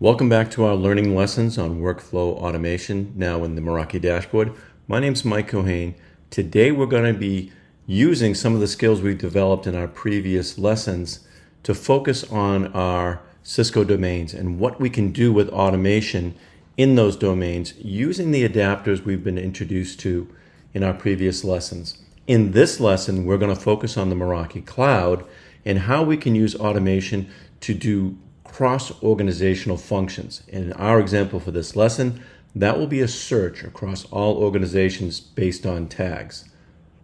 Welcome back to our learning lessons on workflow automation, now in the Meraki dashboard. My name's Mike Cohane. Today we're going to be using some of the skills we've developed in our previous lessons to focus on our Cisco domains and what we can do with automation in those domains using the adapters we've been introduced to in our previous lessons. In this lesson, we're going to focus on the Meraki Cloud and how we can use automation to do cross-organizational functions. And in our example for this lesson, that will be a search across all organizations based on tags.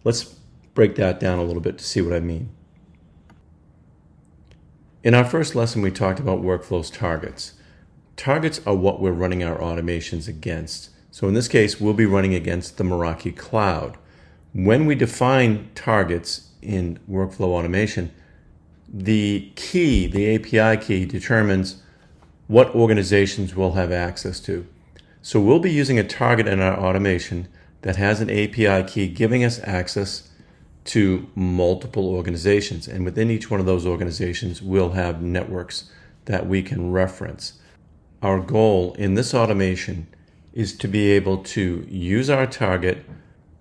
Let's break that down a little bit to see what I mean. In our first lesson, we talked about workflows targets. Targets are what we're running our automations against. So in this case, we'll be running against the Meraki Cloud. When we define targets in workflow automation, the key, the API key, determines what organizations we'll have access to. So we'll be using a target in our automation that has an API key giving us access to multiple organizations. And within each one of those organizations, we'll have networks that we can reference. Our goal in this automation is to be able to use our target,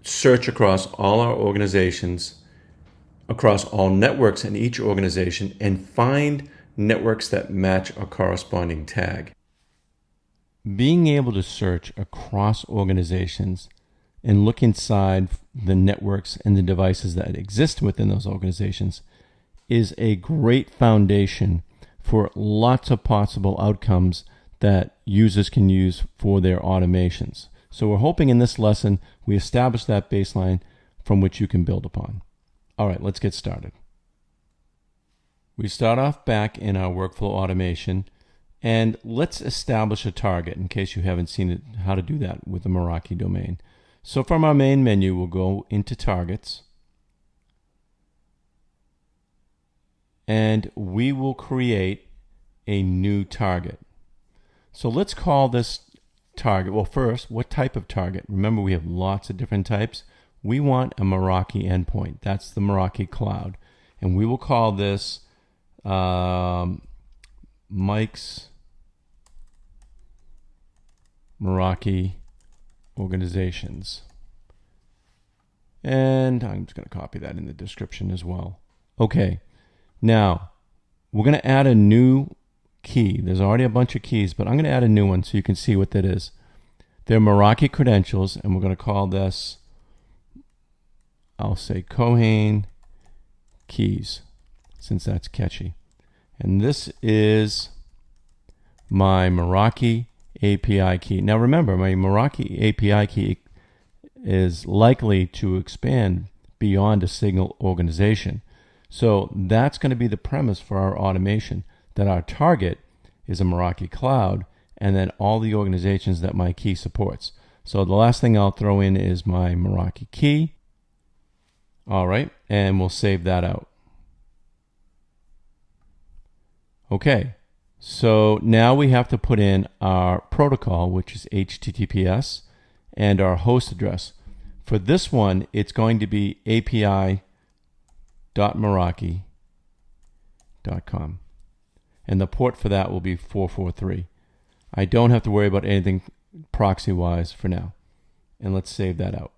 search across all our organizations, across all networks in each organization, and find networks that match a corresponding tag. Being able to search across organizations and look inside the networks and the devices that exist within those organizations is a great foundation for lots of possible outcomes that users can use for their automations. So we're hoping in this lesson we establish that baseline from which you can build upon. All right, let's get started. We start off back in our workflow automation, and let's establish a target in case you haven't seen it, how to do that with the Meraki domain. So from our main menu, we'll go into targets, and we will create a new target. So let's call this target, well first, what type of target? Remember, we have lots of different types. We want a Meraki endpoint. That's the Meraki Cloud. And we will call this Mike's Meraki Organizations. And I'm just going to copy that in the description as well. Okay, now we're going to add a new key. There's already a bunch of keys, but I'm going to add a new one so you can see what that is. They're Meraki credentials, and we're going to call this, I'll say Cohane keys, since that's catchy. And this is my Meraki API key. Now remember, my Meraki API key is likely to expand beyond a single organization. So that's going to be the premise for our automation, that our target is a Meraki Cloud and then all the organizations that my key supports. So the last thing I'll throw in is my Meraki key. All right, and we'll save that out. Okay, so now we have to put in our protocol, which is HTTPS, and our host address. For this one, it's going to be api.meraki.com. And the port for that will be 443. I don't have to worry about anything proxy-wise for now. And let's save that out.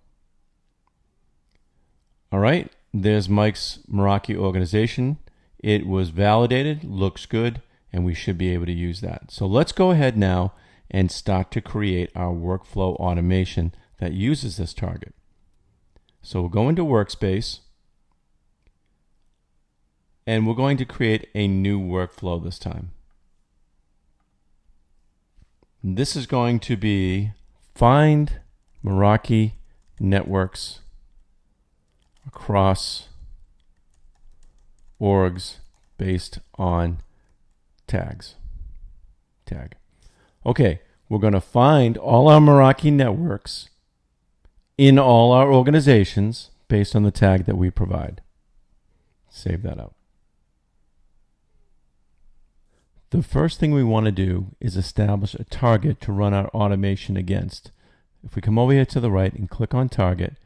All right, there's Mike's Meraki organization. It was validated, looks good, and we should be able to use that. So let's go ahead now and start to create our workflow automation that uses this target. So we'll go into Workspace, and we're going to create a new workflow this time. This is going to be find Meraki networks across orgs based on tags. Tag. Okay, we're going to find all our Meraki networks in all our organizations based on the tag that we provide. Save that out. The first thing we want to do is establish a target to run our automation against. If we come over here to the right and click on target,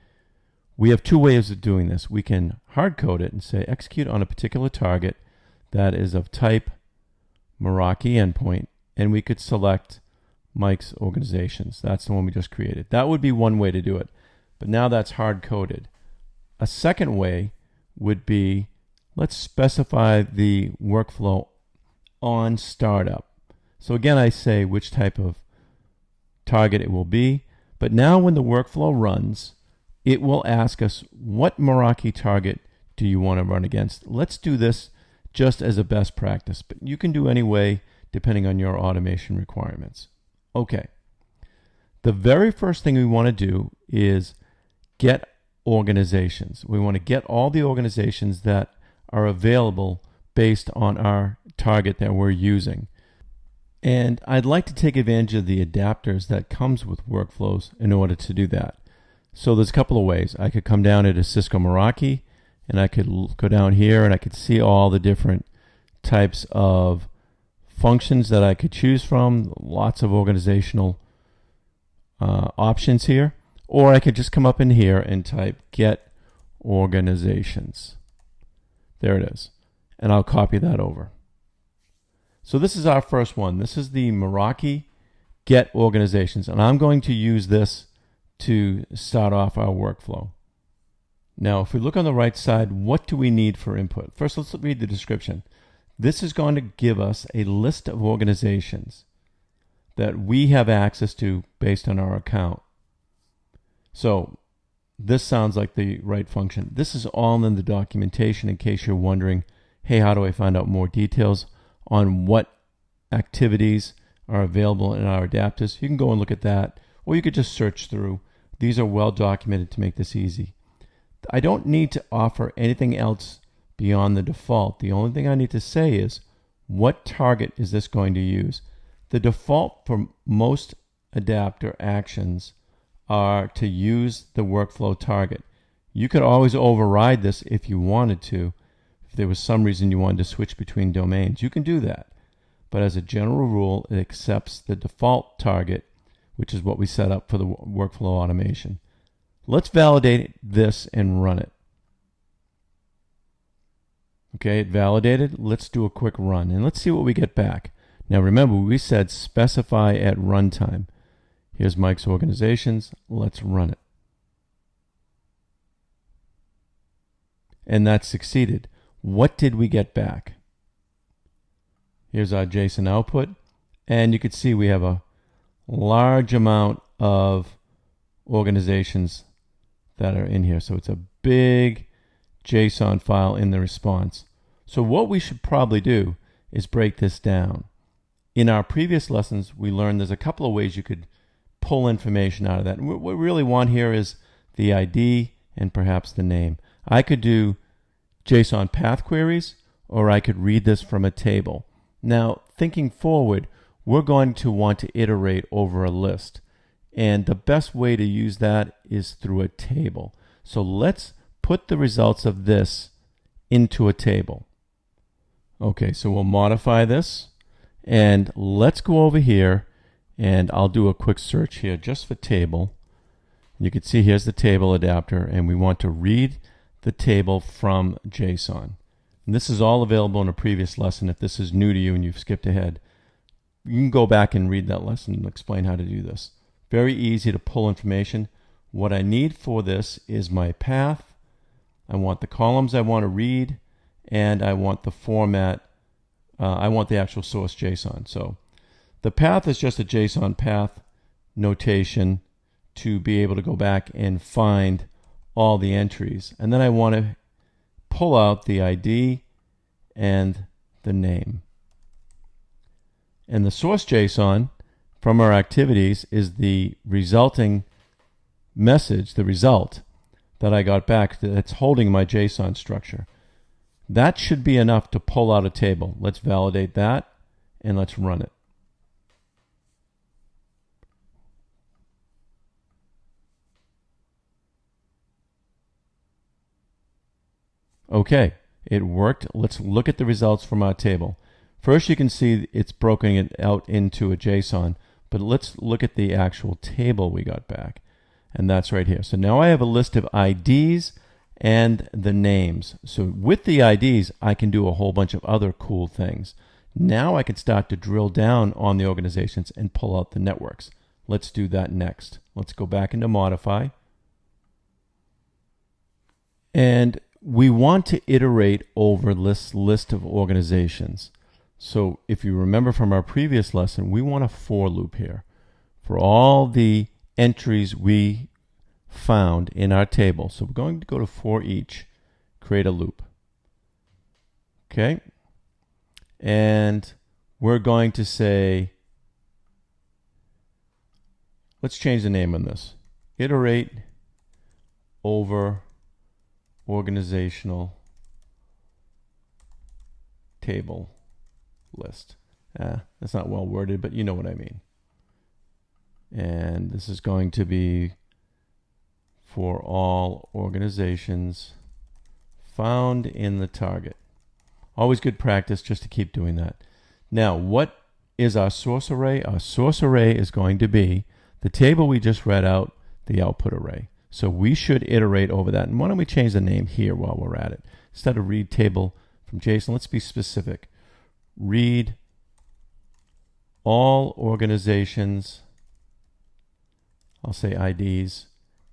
we have two ways of doing this. We can hard code it and say execute on a particular target that is of type Meraki endpoint and we could select Mike's Organizations. That's the one we just created. That would be one way to do it. But now that's hard-coded. A second way would be, let's specify the workflow on startup. So again, I say which type of target it will be. But now when the workflow runs, it will ask us, what Meraki target do you want to run against? Let's do this just as a best practice, but you can do any way depending on your automation requirements. Okay. The very first thing we want to do is get organizations. We want to get all the organizations that are available based on our target that we're using. And I'd like to take advantage of the adapters that comes with workflows in order to do that. So there's a couple of ways. I could come down into Cisco Meraki, and I could go down here and I could see all the different types of functions that I could choose from, lots of organizational options here. Or I could just come up in here and type get organizations. There it is. And I'll copy that over. So this is our first one. This is the Meraki get organizations. And I'm going to use this to start off our workflow. Now, if we look on the right side, what do we need for input? First, let's read the description. This is going to give us a list of organizations that we have access to based on our account. So this sounds like the right function. This is all in the documentation in case you're wondering, hey, how do I find out more details on what activities are available in our adapters? You can go and look at that, or you could just search through. These are well documented to make this easy. I don't need to offer anything else beyond the default. The only thing I need to say is, what target is this going to use? The default for most adapter actions are to use the workflow target. You could always override this if you wanted to. If there was some reason you wanted to switch between domains, you can do that. But as a general rule, it accepts the default target, which is what we set up for the workflow automation. Let's validate this and run it. Okay, it validated. Let's do a quick run and let's see what we get back. Now remember, we said specify at runtime. Here's Mike's Organizations. Let's run it. And that succeeded. What did we get back? Here's our JSON output. And you can see we have a large amount of organizations that are in here. So it's a big JSON file in the response. So what we should probably do is break this down. In our previous lessons, we learned there's a couple of ways you could pull information out of that. And what we really want here is the ID and perhaps the name. I could do JSON path queries, or I could read this from a table. Now, thinking forward, we're going to want to iterate over a list. And the best way to use that is through a table. So let's put the results of this into a table. Okay, so we'll modify this. And let's go over here, and I'll do a quick search here just for table. You can see here's the table adapter, and we want to read the table from JSON. And this is all available in a previous lesson. If this is new to you and you've skipped ahead, you can go back and read that lesson and explain how to do this. Very easy to pull information. What I need for this is my path. I want the columns I want to read, and I want the format. I want the actual source JSON. So the path is just a JSON path notation to be able to go back and find all the entries. And then I want to pull out the ID and the name. And the source JSON from our activities is the resulting message, the result that I got back that's holding my JSON structure. That should be enough to pull out a table. Let's validate that and let's run it. Okay, it worked. Let's look at the results from our table. First, you can see it's broken it out into a JSON, but let's look at the actual table we got back. And that's right here. So now I have a list of IDs and the names. So with the IDs, I can do a whole bunch of other cool things. Now I can start to drill down on the organizations and pull out the networks. Let's do that next. Let's go back into Modify. And we want to iterate over this list of organizations. So if you remember from our previous lesson, we want a for loop here. For all the entries we found in our table. So we're going to go to for each, create a loop. Okay. And we're going to say, let's change the name on this. Iterate over organizational table list. That's not well worded, but you know what I mean. And this is going to be for all organizations found in the target. Always good practice just to keep doing that. Now, what is our source array? Our source array is going to be the table we just read out, the output array. So we should iterate over that. And why don't we change the name here while we're at it? Instead of read table from JSON, let's be specific. Read all organizations, I'll say IDs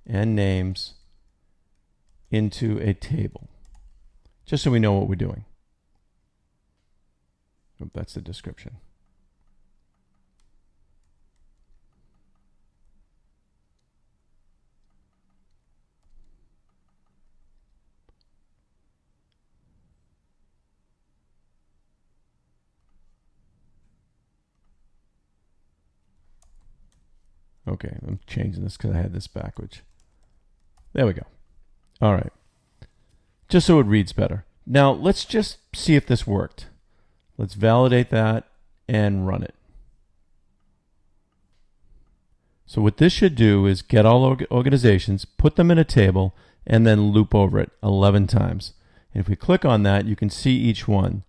and names, into a table, just so we know what we're doing. Oh, that's the description. Okay, I'm changing this because I had this backwards. There we go. All right. Just so it reads better. Now, let's just see if this worked. Let's validate that and run it. So what this should do is get all organizations, put them in a table, and then loop over it 11 times. And if we click on that, you can see each one.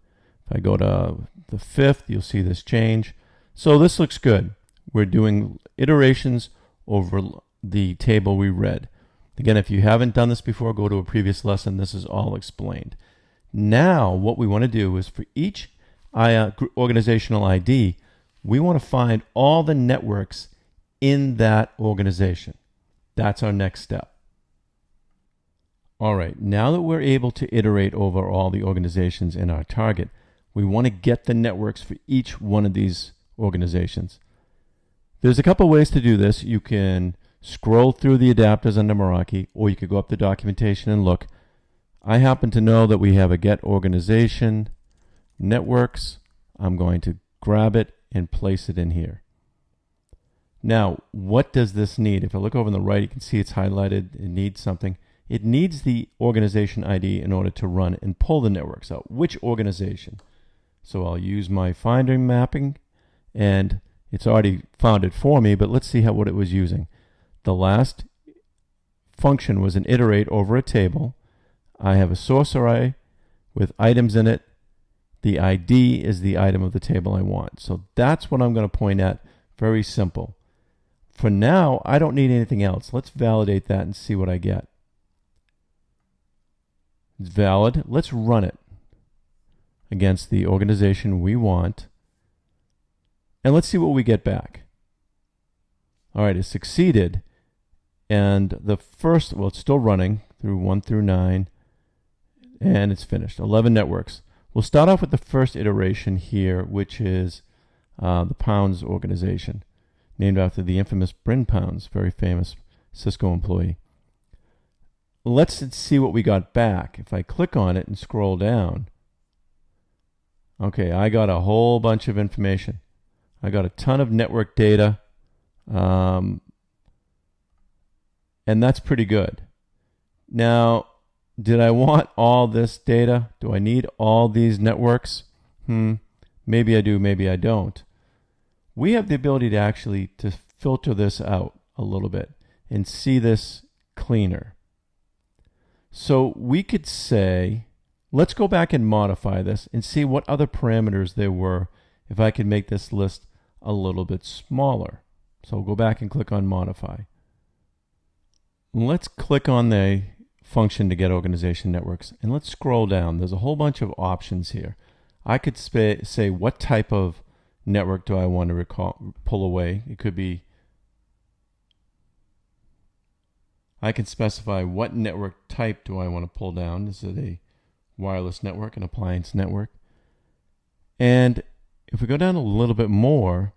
If I go to the 5th, you'll see this change. So this looks good. We're doing iterations over the table we read. Again, if you haven't done this before, go to a previous lesson. This is all explained. Now, what we want to do is for each organizational ID, we want to find all the networks in that organization. That's our next step. All right, now that we're able to iterate over all the organizations in our target, we want to get the networks for each one of these organizations. There's a couple ways to do this. You can scroll through the adapters under Meraki, or you could go up to documentation and look. I happen to know that we have a get organization networks. I'm going to grab it and place it in here. Now, what does this need? If I look over on the right, you can see it's highlighted. It needs something. It needs the organization ID in order to run and pull the networks out. Which organization? So I'll use my Finder mapping, and it's already found it for me, but let's see what it was using. The last function was an iterate over a table. I have a source array with items in it. The ID is the item of the table I want. So that's what I'm going to point at. Very simple. For now, I don't need anything else. Let's validate that and see what I get. It's valid. Let's run it against the organization we want. And let's see what we get back. All right, it succeeded. And the first, well, it's still running through 1 through 9. And it's finished. 11 networks. We'll start off with the first iteration here, which is the Pounds organization, named after the infamous Bryn Pounds, very famous Cisco employee. Let's see what we got back. If I click on it and scroll down, okay, I got a whole bunch of information. I got a ton of network data, and that's pretty good. Now, did I want all this data? Do I need all these networks? Maybe I do, maybe I don't. We have the ability to actually to filter this out a little bit and see this cleaner. So we could say, let's go back and modify this and see what other parameters there were if I could make this list a little bit smaller. So we'll go back and click on modify. Let's click on the function to get organization networks, and let's scroll down. There's a whole bunch of options here. I could say what type of network do I want to pull away. It could be, I can specify what network type do I want to pull down. This is a wireless network, an appliance network. And if we go down a little bit more,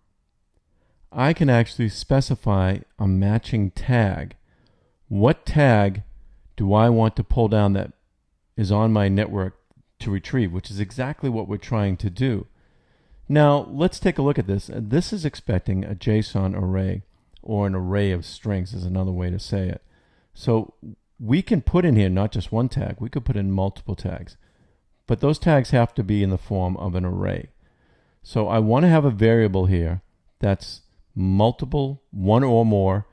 I can actually specify a matching tag. What tag do I want to pull down that is on my network to retrieve, which is exactly what we're trying to do. Now, let's take a look at this. This is expecting a JSON array, or an array of strings is another way to say it. So we can put in here not just one tag, we could put in multiple tags. But those tags have to be in the form of an array. So I want to have a variable here that's multiple, one or more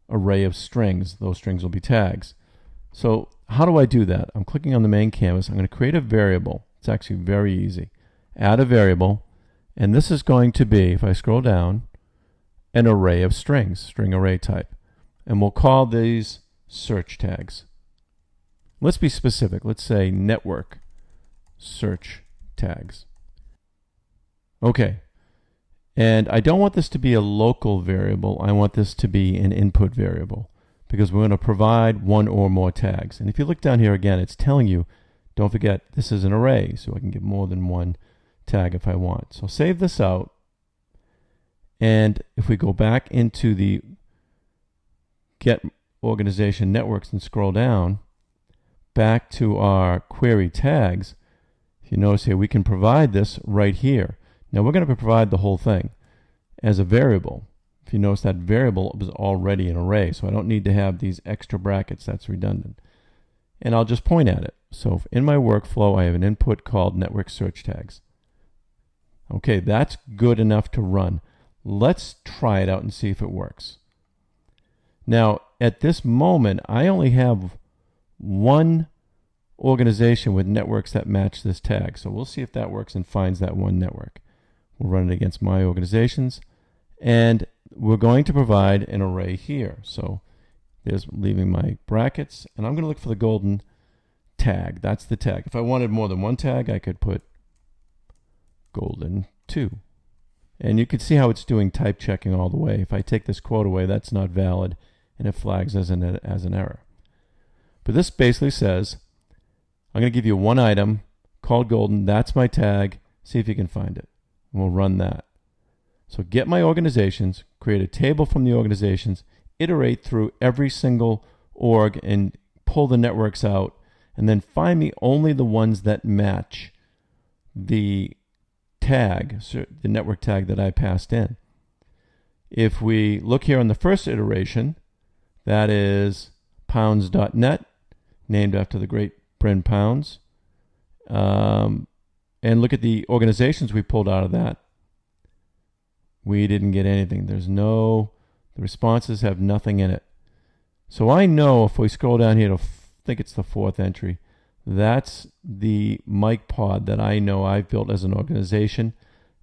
array of strings. Those strings will be tags. So how do I do that? I'm clicking on the main canvas. I'm going to create a variable. It's actually very easy. Add a variable, and this is going to be, if I scroll down, an array of strings, string array type. And we'll call these search tags. Let's be specific. Let's say network search tags. Okay. And I don't want this to be a local variable. I want this to be an input variable, because we're going to provide one or more tags. And if you look down here again, it's telling you, don't forget, this is an array, so I can give more than one tag if I want. So save this out. And if we go back into the Get Organization Networks and scroll down, back to our query tags, if you notice here, we can provide this right here. Now we're going to provide the whole thing as a variable. If you notice, that variable was already an array, so I don't need to have these extra brackets. That's redundant. And I'll just point at it. So in my workflow, I have an input called network search tags. Okay, that's good enough to run. Let's try it out and see if it works. Now, at this moment, I only have one organization with networks that match this tag. So we'll see if that works and finds that one network. We'll run it against my organizations, and we're going to provide an array here. So there's leaving my brackets, and I'm going to look for the golden tag. That's the tag. If I wanted more than one tag, I could put golden 2. And you can see how it's doing type checking all the way. If I take this quote away, that's not valid, and it flags as an error. But this basically says, I'm going to give you one item called golden. That's my tag. See if you can find it. And we'll run that. So get my organizations, create a table from the organizations, iterate through every single org and pull the networks out, and then find me only the ones that match the tag, the network tag that I passed in. If we look here on the first iteration, that is pounds.net, named after the great Bryn Pounds. And look at the organizations we pulled out of that. We didn't get anything. The responses have nothing in it. So I know if we scroll down here to, I think it's the 4th entry, that's the mic pod that I know I've built as an organization.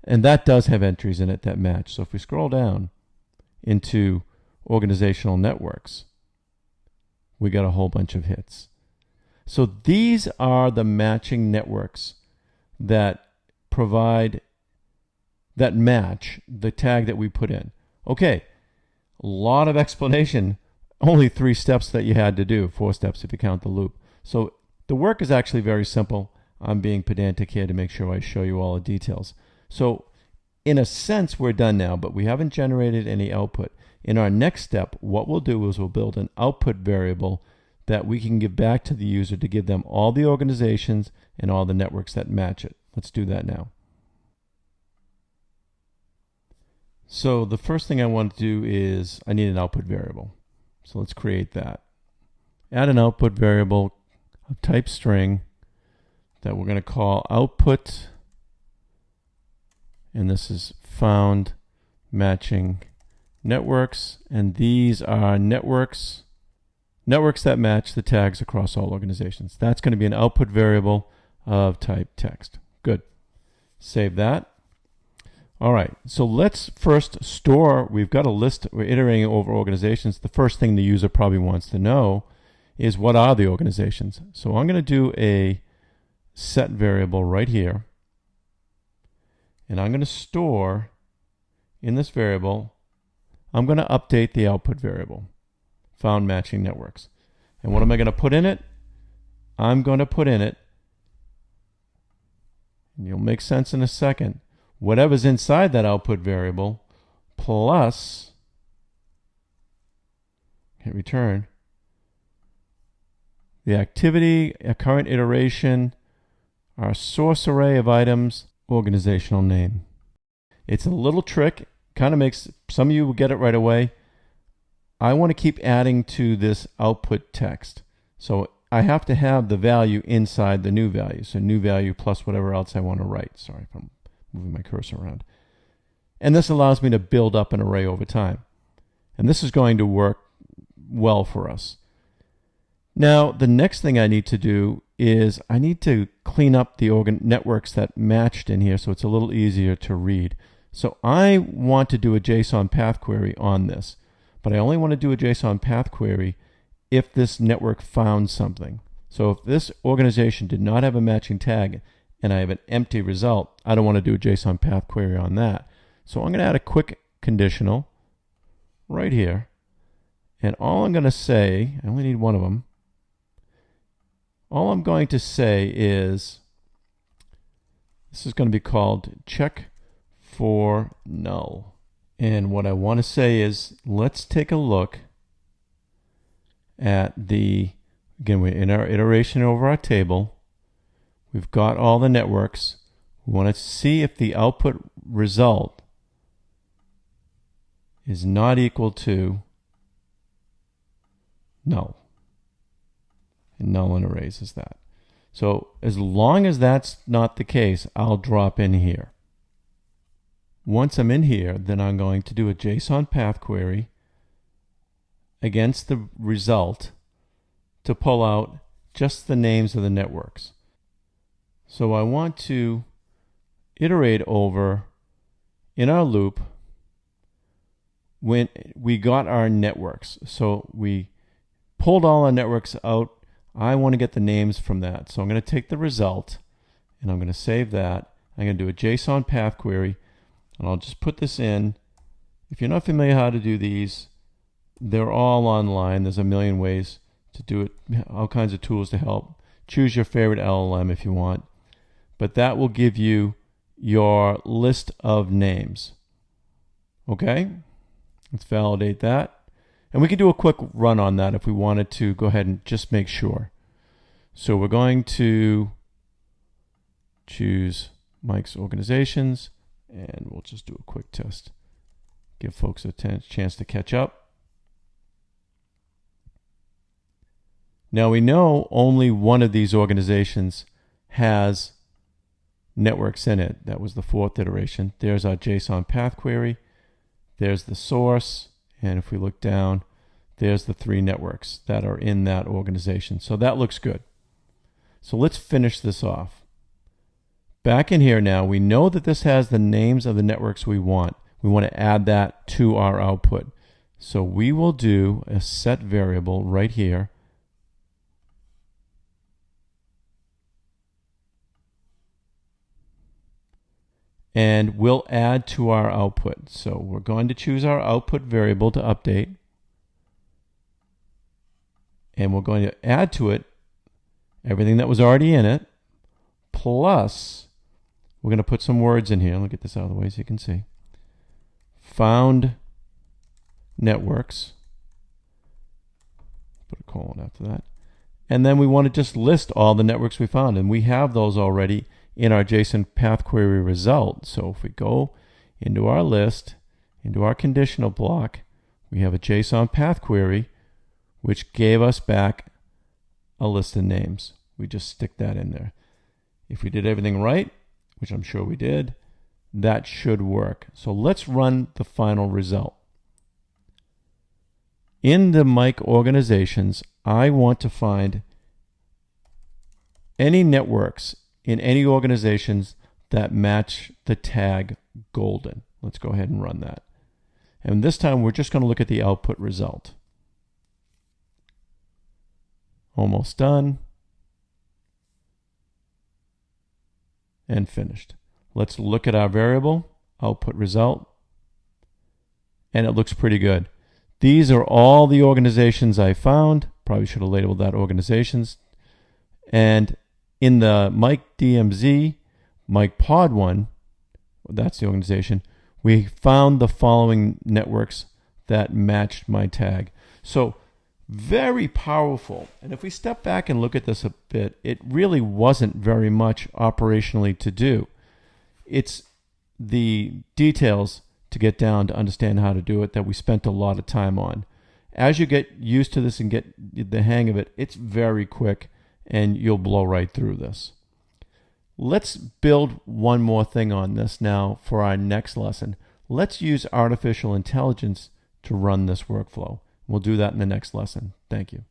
And that does have entries in it that match. So if we scroll down into organizational networks, we got a whole bunch of hits. So these are the matching networks that match the tag that we put in. Okay, a lot of explanation, only 3 steps that you had to do, 4 steps if you count the loop. So the work is actually very simple. I'm being pedantic here to make sure I show you all the details. So in a sense, we're done now, but we haven't generated any output. In our next step, what we'll do is we'll build an output variable that we can give back to the user to give them all the organizations and all the networks that match it. Let's do that now. So the first thing I want to do is I need an output variable. So let's create that. Add an output variable of type string that we're going to call output, and this is found matching networks, and these are networks that match the tags across all organizations. That's going to be an output variable of type text. Good. Save that. All right, so let's first store. We've got a list. We're iterating over organizations. The first thing the user probably wants to know is what are the organizations. So I'm going to do a set variable right here. and I'm going to store in this variable, I'm going to update the output variable, found matching networks. And what am I going to put in it? I'm going to put in it, and you'll make sense in a second, whatever's inside that output variable plus, hit return, the activity, a current iteration, our source array of items, organizational name. It's a little trick, kind of makes, some of you will get it right away. I want to keep adding to this output text. So I have to have the value inside the new value. So new value plus whatever else I want to write. Sorry if I'm moving my cursor around. And this allows me to build up an array over time. And this is going to work well for us. Now, the next thing I need to do is I need to clean up the networks that matched in here so it's a little easier to read. So I want to do a JSON path query on this, but I only want to do a JSON path query if this network found something. So if this organization did not have a matching tag and I have an empty result, I don't want to do a JSON path query on that. So I'm going to add a quick conditional right here. And all I'm going to say, I only need one of them. All I'm going to say is, this is going to be called check for null. And what I want to say is, let's take a look at the, again, we're in our iteration over our table. We've got all the networks. We want to see if the output result is not equal to null. And null in arrays is that. So as long as that's not the case, I'll drop in here. Once I'm in here, then I'm going to do a JSON path query against the result to pull out just the names of the networks. So I want to iterate over in our loop when we got our networks. So we pulled all our networks out. I want to get the names from that. So I'm going to take the result and I'm going to save that. I'm going to do a JSON path query and I'll just put this in. If you're not familiar how to do these, they're all online. There's a million ways to do it, all kinds of tools to help. Choose your favorite LLM if you want. But that will give you your list of names. Okay? Let's validate that. And we can do a quick run on that if we wanted to go ahead and just make sure. So we're going to choose Mike's Organizations, and we'll just do a quick test. Give folks a chance to catch up. Now we know only one of these organizations has networks in it. That was the fourth iteration. There's our JSON path query. There's the source. And if we look down, there's the 3 networks that are in that organization. So that looks good. So let's finish this off. Back in here now, we know that this has the names of the networks we want. We want to add that to our output. So we will do a set variable right here. And we'll add to our output. So we're going to choose our output variable to update. And we're going to add to it everything that was already in it, plus we're going to put some words in here. Let me get this out of the way so you can see. Found networks. Put a colon after that. And then we want to just list all the networks we found. And we have those already in our JSON path query result. So if we go into our list, into our conditional block, we have a JSON path query, which gave us back a list of names. We just stick that in there. If we did everything right, which I'm sure we did, that should work. So let's run the final result. In the Mike Organizations, I want to find any networks in any organizations that match the tag golden. Let's go ahead and run that. And this time we're just going to look at the output result. Almost done. And finished. Let's look at our variable, output result, and it looks pretty good. These are all the organizations I found. Probably should have labeled that organizations. And in the Mike DMZ, Mike Pod one, that's the organization, we found the following networks that matched my tag. So very powerful. And if we step back and look at this a bit, it really wasn't very much operationally to do. It's the details to get down to understand how to do it that we spent a lot of time on. As you get used to this and get the hang of it, it's very quick and you'll blow right through this. Let's build one more thing on this now for our next lesson. Let's use artificial intelligence to run this workflow. We'll do that in the next lesson. Thank you.